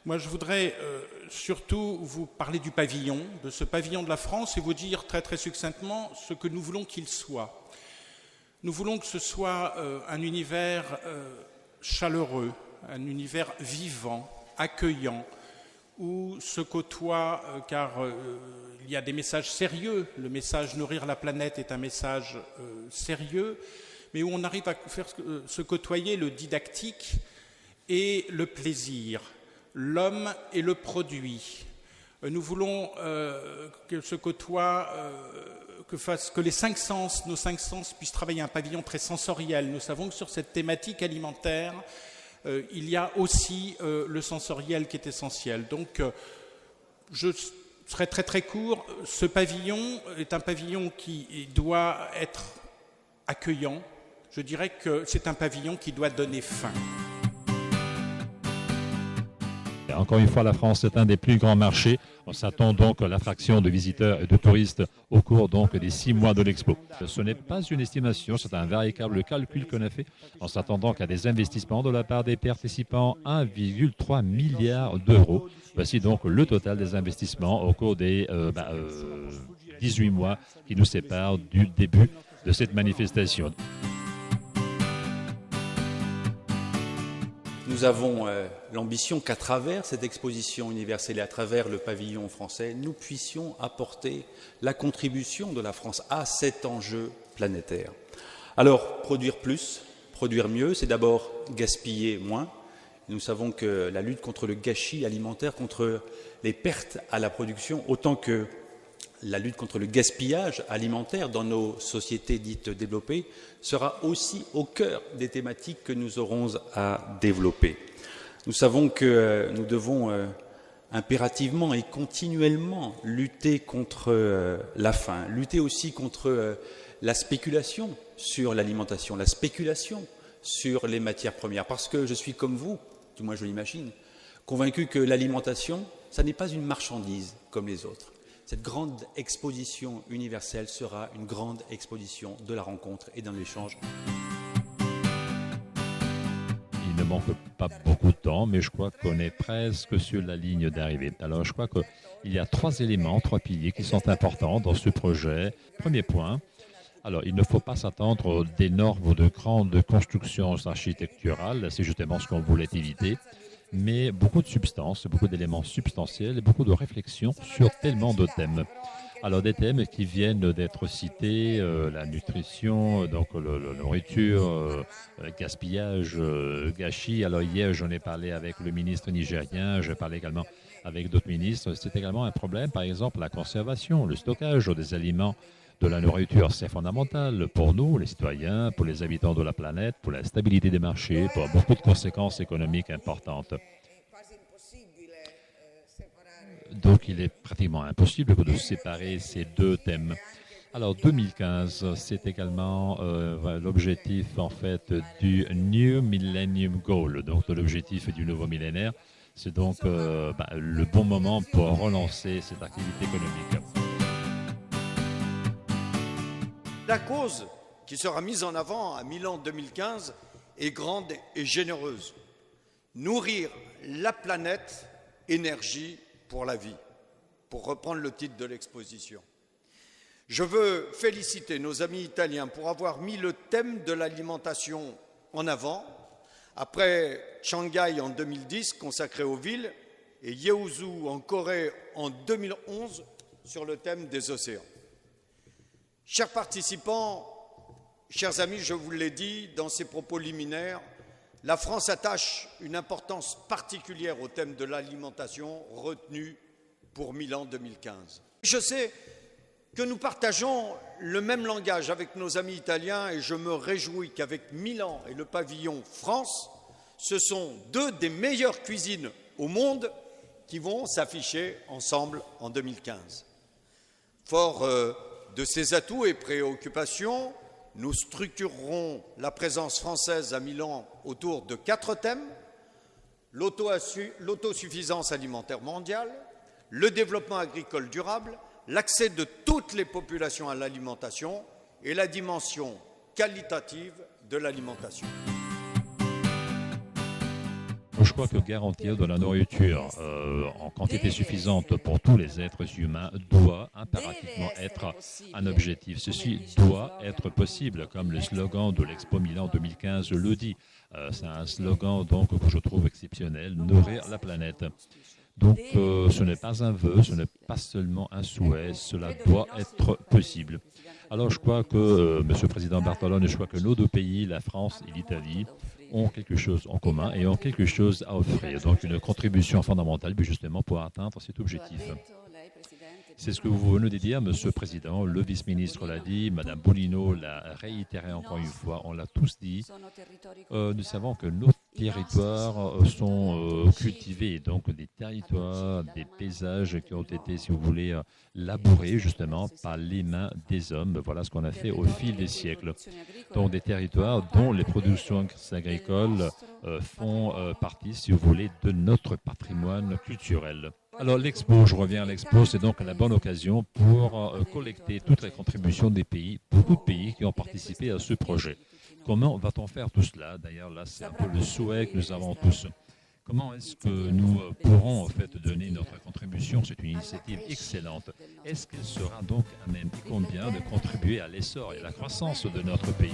Moi, je voudrais surtout vous parler du pavillon, de ce pavillon de la France, et vous dire très très succinctement ce que nous voulons qu'il soit. Nous voulons que ce soit un univers chaleureux, un univers vivant, accueillant, où se côtoient, car il y a des messages sérieux, le message nourrir la planète est un message sérieux, mais où on arrive à faire se côtoyer le didactique et le plaisir, l'homme et le produit. Nous voulons que se côtoient, que les cinq sens, nos cinq sens puissent travailler un pavillon très sensoriel. Nous savons que sur cette thématique alimentaire, il y a aussi le sensoriel qui est essentiel. Donc, je serai très très court. Ce pavillon est un pavillon qui doit être accueillant. Je dirais que c'est un pavillon qui doit donner faim. Encore une fois, la France est un des plus grands marchés. On s'attend donc à l'attraction de visiteurs et de touristes au cours donc des 6 mois de l'expo. Ce n'est pas une estimation, c'est un véritable calcul qu'on a fait en s'attendant qu'à des investissements de la part des participants, 1,3 milliard d'euros. Voici donc le total des investissements au cours des 18 mois qui nous séparent du début de cette manifestation. Nous avons l'ambition qu'à travers cette exposition universelle et à travers le pavillon français, nous puissions apporter la contribution de la France à cet enjeu planétaire. Alors, produire plus, produire mieux, c'est d'abord gaspiller moins. Nous savons que la lutte contre le gâchis alimentaire, contre les pertes à la production, autant que la lutte contre le gaspillage alimentaire dans nos sociétés dites développées sera aussi au cœur des thématiques que nous aurons à développer. Nous savons que nous devons impérativement et continuellement lutter contre la faim, lutter aussi contre la spéculation sur l'alimentation, la spéculation sur les matières premières, parce que je suis comme vous, du moins je l'imagine, convaincu que l'alimentation, ça n'est pas une marchandise comme les autres. Cette grande exposition universelle sera une grande exposition de la rencontre et de l'échange. Il ne manque pas beaucoup de temps, mais je crois qu'on est presque sur la ligne d'arrivée. Alors, je crois qu'il y a 3 éléments, 3 piliers qui sont importants dans ce projet. Premier point, alors il ne faut pas s'attendre d'énormes ou de grandes constructions architecturales, c'est justement ce qu'on voulait éviter. Mais beaucoup de substances, beaucoup d'éléments substantiels et beaucoup de réflexions sur tellement de thèmes. Alors des thèmes qui viennent d'être cités, la nutrition, donc la nourriture, gaspillage, gâchis. Alors hier, j'en ai parlé avec le ministre nigérien, je parlais également avec d'autres ministres. C'est également un problème, par exemple, la conservation, le stockage des aliments, de la nourriture, c'est fondamental pour nous, les citoyens, pour les habitants de la planète, pour la stabilité des marchés, pour beaucoup de conséquences économiques importantes. Donc, il est pratiquement impossible de séparer ces deux thèmes. Alors, 2015, c'est également l'objectif, en fait, du New Millennium Goal, donc de l'objectif du nouveau millénaire. C'est donc le bon moment pour relancer cette activité économique. La cause qui sera mise en avant à Milan 2015 est grande et généreuse. Nourrir la planète, énergie pour la vie, pour reprendre le titre de l'exposition. Je veux féliciter nos amis italiens pour avoir mis le thème de l'alimentation en avant, après Shanghai en 2010, consacré aux villes, et Yeosu en Corée en 2011, sur le thème des océans. Chers participants, chers amis, je vous l'ai dit dans ces propos liminaires, la France attache une importance particulière au thème de l'alimentation retenu pour Milan 2015. Je sais que nous partageons le même langage avec nos amis italiens et je me réjouis qu'avec Milan et le pavillon France, ce sont deux des meilleures cuisines au monde qui vont s'afficher ensemble en 2015. Fort de ces atouts et préoccupations, nous structurerons la présence française à Milan autour de 4 thèmes: l'autosuffisance alimentaire mondiale, le développement agricole durable, l'accès de toutes les populations à l'alimentation et la dimension qualitative de l'alimentation. je crois que garantir de la nourriture en quantité suffisante pour tous les êtres humains doit impérativement être un objectif. Ceci doit être possible, comme le slogan de l'Expo Milan 2015 le dit. C'est un slogan donc que je trouve exceptionnel, nourrir la planète. Donc ce n'est pas un vœu, ce n'est pas seulement un souhait, cela doit être possible. Alors je crois que, Monsieur le Président Bartolone, je crois que nos deux pays, la France et l'Italie, ont quelque chose en commun et ont quelque chose à offrir. Donc une contribution fondamentale justement pour atteindre cet objectif. C'est ce que vous venez de dire, Monsieur le Président, le vice-ministre l'a dit, Madame Bonino l'a réitéré encore une fois, on l'a tous dit. Nous savons que nos territoires sont cultivés, donc des territoires, des paysages qui ont été, si vous voulez, labourés justement par les mains des hommes. Voilà ce qu'on a fait au fil des siècles. Donc des territoires dont les productions agricoles font partie, si vous voulez, de notre patrimoine culturel. Alors l'expo, je reviens à l'expo, c'est donc la bonne occasion pour collecter toutes les contributions des pays, beaucoup de pays qui ont participé à ce projet. Comment va-t-on faire tout cela? D'ailleurs, là, c'est un peu le souhait que nous avons tous. Comment est-ce que nous pourrons en fait donner notre contribution? C'est une initiative excellente. Est-ce qu'elle sera donc à même et combien de contribuer à l'essor et à la croissance de notre pays?